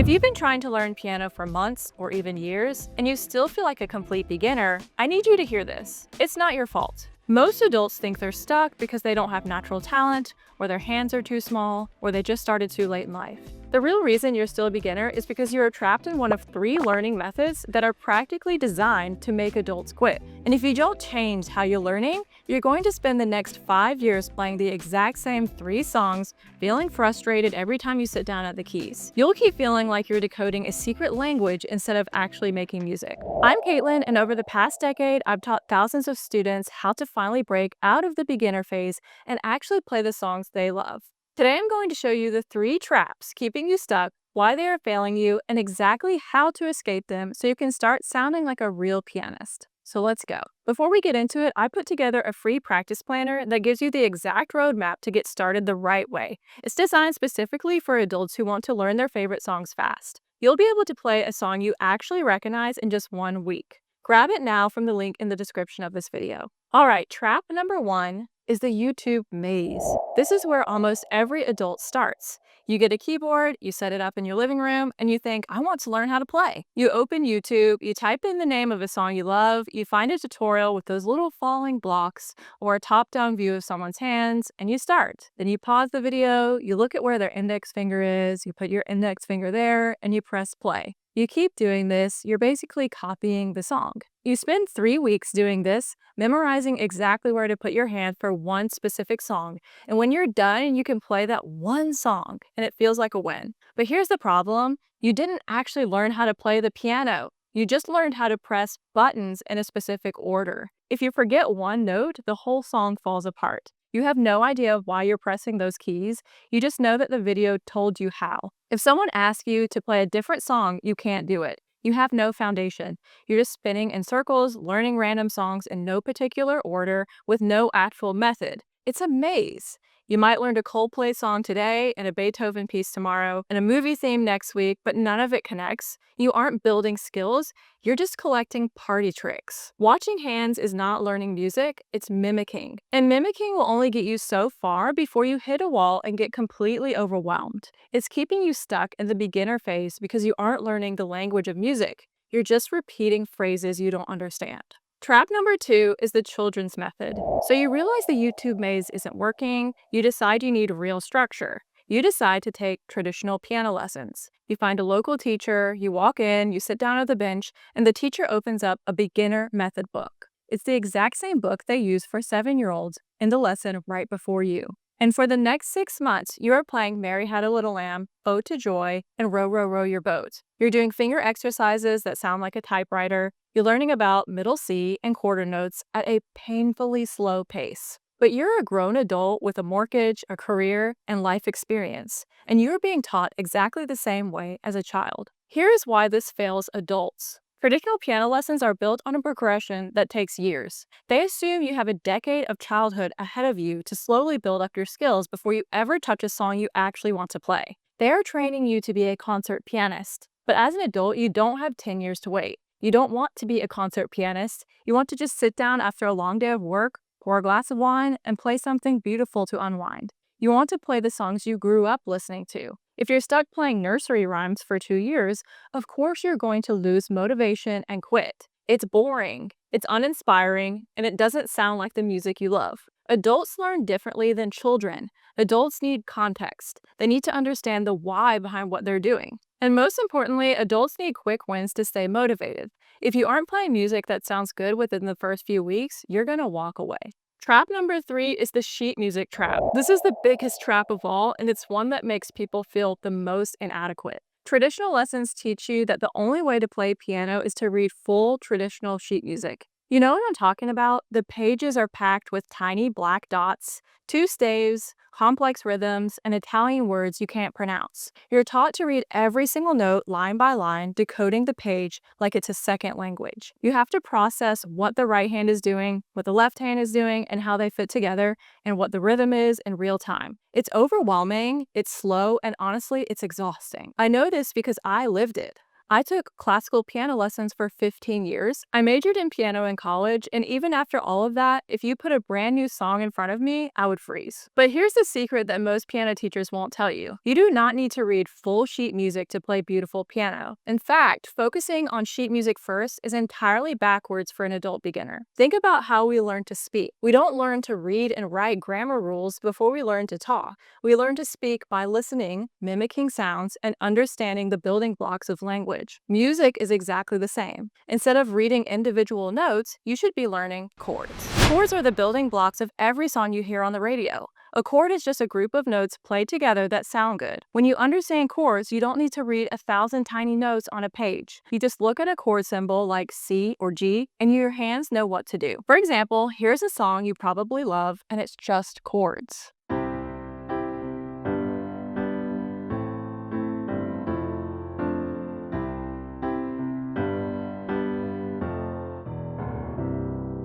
you've been trying to learn piano for months or even years, and you still feel like a complete beginner, I need you to hear this. It's not your fault. Most adults think they're stuck because they don't have natural talent, or their hands are too small, or they just started too late in life. The real reason you're still a beginner is because you are trapped in one of 3 learning methods that are practically designed to make adults quit. And if you don't change how you're learning, you're going to spend the next 5 years playing the exact same 3 songs, feeling frustrated every time you sit down at the keys. You'll keep feeling like you're decoding a secret language instead of actually making music. I'm Caitlin, and over the past decade, I've taught thousands of students how to finally break out of the beginner phase and actually play the songs they love. Today, I'm going to show you the 3 traps keeping you stuck, why they are failing you, and exactly how to escape them so you can start sounding like a real pianist. So let's go. Before we get into it, I put together a free practice planner that gives you the exact roadmap to get started the right way. It's designed specifically for adults who want to learn their favorite songs fast. You'll be able to play a song you actually recognize in just 1 week. Grab it now from the link in the description of this video. Alright, trap number 1 is the YouTube maze. This is where almost every adult starts. You get a keyboard, you set it up in your living room, and you think, I want to learn how to play. You open YouTube, you type in the name of a song you love, you find a tutorial with those little falling blocks or a top-down view of someone's hands, and you start. Then you pause the video, you look at where their index finger is, you put your index finger there, and you press play. You keep doing this, you're basically copying the song. You spend 3 weeks doing this, memorizing exactly where to put your hand for one specific song, and when you're done, you can play that one song, and it feels like a win. But here's the problem, you didn't actually learn how to play the piano. You just learned how to press buttons in a specific order. If you forget one note, the whole song falls apart. You have no idea why you're pressing those keys, you just know that the video told you how. If someone asks you to play a different song, you can't do it. You have no foundation. You're just spinning in circles, learning random songs in no particular order with no actual method. It's a maze. You might learn a Coldplay song today and a Beethoven piece tomorrow and a movie theme next week, but none of it connects. You aren't building skills, you're just collecting party tricks. Watching hands is not learning music, it's mimicking. And mimicking will only get you so far before you hit a wall and get completely overwhelmed. It's keeping you stuck in the beginner phase because you aren't learning the language of music. You're just repeating phrases you don't understand. Trap number 2 is the children's method. So you realize the YouTube maze isn't working, you decide you need real structure. You decide to take traditional piano lessons. You find a local teacher, you walk in, you sit down at the bench, and the teacher opens up a beginner method book. It's the exact same book they use for 7-year-olds in the lesson right before you. And for the next 6 months, you are playing Mary Had a Little Lamb, Ode to Joy, and Row, Row, Row Your Boat. You're doing finger exercises that sound like a typewriter. You're learning about middle C and quarter notes at a painfully slow pace. But you're a grown adult with a mortgage, a career, and life experience, and you're being taught exactly the same way as a child. Here is why this fails adults. Traditional piano lessons are built on a progression that takes years. They assume you have a decade of childhood ahead of you to slowly build up your skills before you ever touch a song you actually want to play. They are training you to be a concert pianist. But as an adult, you don't have 10 years to wait. You don't want to be a concert pianist. You want to just sit down after a long day of work, pour a glass of wine, and play something beautiful to unwind. You want to play the songs you grew up listening to. If you're stuck playing nursery rhymes for 2 years, of course you're going to lose motivation and quit. It's boring, it's uninspiring, and it doesn't sound like the music you love. Adults learn differently than children. Adults need context. They need to understand the why behind what they're doing. And most importantly, adults need quick wins to stay motivated. If you aren't playing music that sounds good within the first few weeks, you're going to walk away. Trap number 3 is the sheet music trap. This is the biggest trap of all, and it's one that makes people feel the most inadequate. Traditional lessons teach you that the only way to play piano is to read full traditional sheet music. You know what I'm talking about? The pages are packed with tiny black dots, 2 staves, complex rhythms, and Italian words you can't pronounce. You're taught to read every single note line by line, decoding the page like it's a second language. You have to process what the right hand is doing, what the left hand is doing, and how they fit together, and what the rhythm is in real time. It's overwhelming, it's slow, and honestly, it's exhausting. I know this because I lived it. I took classical piano lessons for 15 years. I majored in piano in college, and even after all of that, if you put a brand new song in front of me, I would freeze. But here's the secret that most piano teachers won't tell you. You do not need to read full sheet music to play beautiful piano. In fact, focusing on sheet music first is entirely backwards for an adult beginner. Think about how we learn to speak. We don't learn to read and write grammar rules before we learn to talk. We learn to speak by listening, mimicking sounds, and understanding the building blocks of language. Music is exactly the same. Instead of reading individual notes, you should be learning chords. Chords are the building blocks of every song you hear on the radio. A chord is just a group of notes played together that sound good. When you understand chords, you don't need to read 1,000 tiny notes on a page. You just look at a chord symbol like C or G, and your hands know what to do. For example, here's a song you probably love, and it's just chords.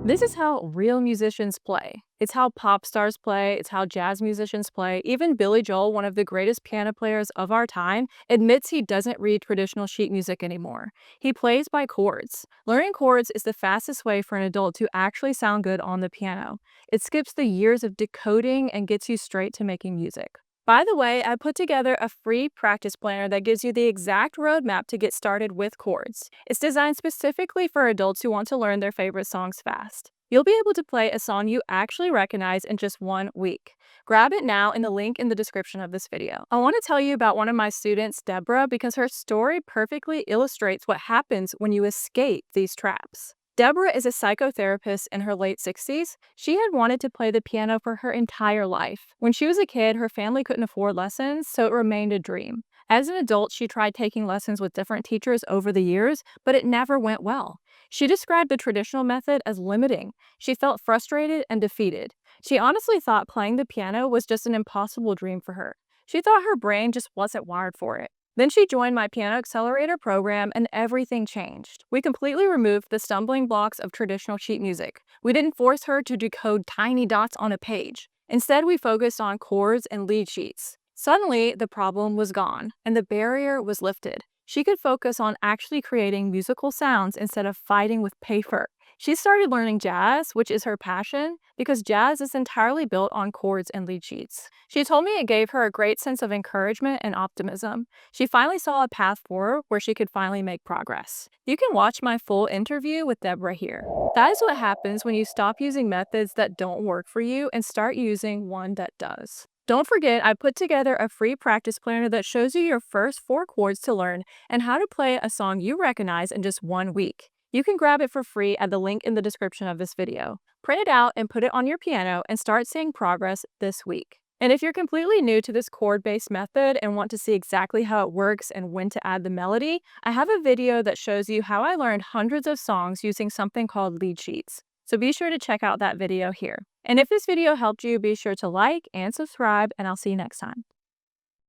This is how real musicians play. It's how pop stars play, it's how jazz musicians play. Even Billy Joel, one of the greatest piano players of our time, admits he doesn't read traditional sheet music anymore. He plays by chords. Learning chords is the fastest way for an adult to actually sound good on the piano. It skips the years of decoding and gets you straight to making music. By the way, I put together a free practice planner that gives you the exact roadmap to get started with chords. It's designed specifically for adults who want to learn their favorite songs fast. You'll be able to play a song you actually recognize in just 1 week. Grab it now in the link in the description of this video. I want to tell you about one of my students, Deborah, because her story perfectly illustrates what happens when you escape these traps. Deborah is a psychotherapist in her late 60s. She had wanted to play the piano for her entire life. When she was a kid, her family couldn't afford lessons, so it remained a dream. As an adult, she tried taking lessons with different teachers over the years, but it never went well. She described the traditional method as limiting. She felt frustrated and defeated. She honestly thought playing the piano was just an impossible dream for her. She thought her brain just wasn't wired for it. Then she joined my Piano Accelerator program and everything changed. We completely removed the stumbling blocks of traditional sheet music. We didn't force her to decode tiny dots on a page. Instead, we focused on chords and lead sheets. Suddenly, the problem was gone, and the barrier was lifted. She could focus on actually creating musical sounds instead of fighting with paper. She started learning jazz, which is her passion, because jazz is entirely built on chords and lead sheets. She told me it gave her a great sense of encouragement and optimism. She finally saw a path forward where she could finally make progress. You can watch my full interview with Deborah here. That is what happens when you stop using methods that don't work for you and start using one that does. Don't forget, I put together a free practice planner that shows you your first 4 chords to learn and how to play a song you recognize in just 1 week. You can grab it for free at the link in the description of this video. Print it out and put it on your piano and start seeing progress this week. And if you're completely new to this chord-based method and want to see exactly how it works and when to add the melody, I have a video that shows you how I learned hundreds of songs using something called lead sheets. So be sure to check out that video here. And if this video helped you, be sure to like and subscribe, and I'll see you next time.